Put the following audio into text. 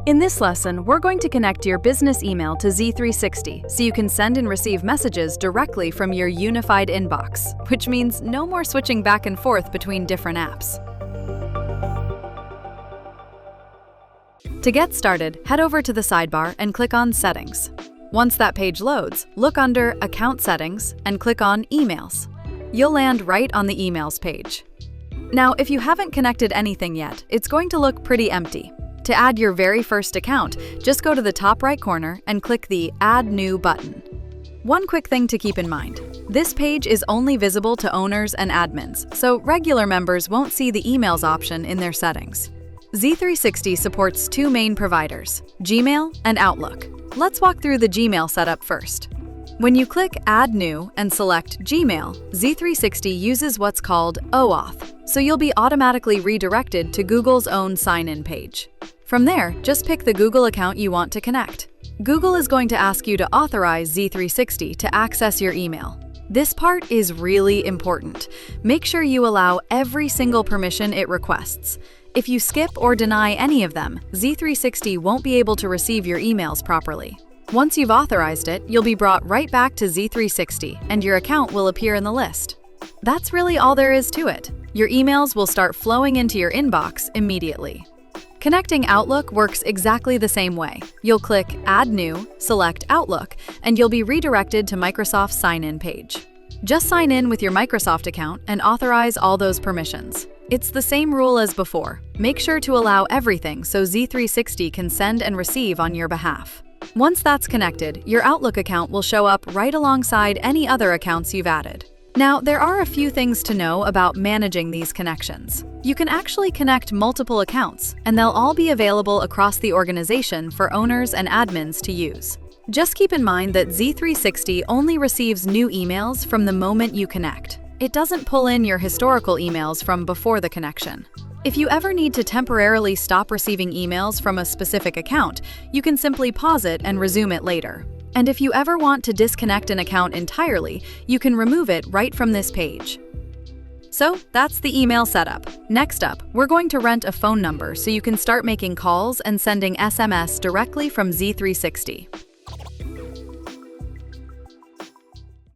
In this lesson, we're going to connect your business email to Z360 so you can send and receive messages directly from your unified inbox, which means no more switching back and forth between different apps. To get started, head over to the sidebar and click on Settings. Once that page loads, look under Account Settings and click on Emails. You'll land right on the Emails page. Now, if you haven't connected anything yet, it's going to look pretty empty. To add your very first account, just go to the top right corner and click the Add New button. One quick thing to keep in mind, this page is only visible to owners and admins, so regular members won't see the Emails option in their settings. Z360 supports two main providers, Gmail and Outlook. Let's walk through the Gmail setup first. When you click Add New and select Gmail, Z360 uses what's called OAuth, so you'll be automatically redirected to Google's own sign-in page. From there, just pick the Google account you want to connect. Google is going to ask you to authorize Z360 to access your email. This part is really important. Make sure you allow every single permission it requests. If you skip or deny any of them, Z360 won't be able to receive your emails properly. Once you've authorized it, you'll be brought right back to Z360 and your account will appear in the list. That's really all there is to it. Your emails will start flowing into your inbox immediately. Connecting Outlook works exactly the same way. You'll click Add New, select Outlook, and you'll be redirected to Microsoft's sign-in page. Just sign in with your Microsoft account and authorize all those permissions. It's the same rule as before. Make sure to allow everything so Z360 can send and receive on your behalf. Once that's connected, your Outlook account will show up right alongside any other accounts you've added. Now, there are a few things to know about managing these connections. You can actually connect multiple accounts, and they'll all be available across the organization for owners and admins to use. Just keep in mind that Z360 only receives new emails from the moment you connect. It doesn't pull in your historical emails from before the connection. If you ever need to temporarily stop receiving emails from a specific account, you can simply pause it and resume it later. And if you ever want to disconnect an account entirely, you can remove it right from this page. So that's the email setup. Next up, we're going to rent a phone number so you can start making calls and sending SMS directly from Z360.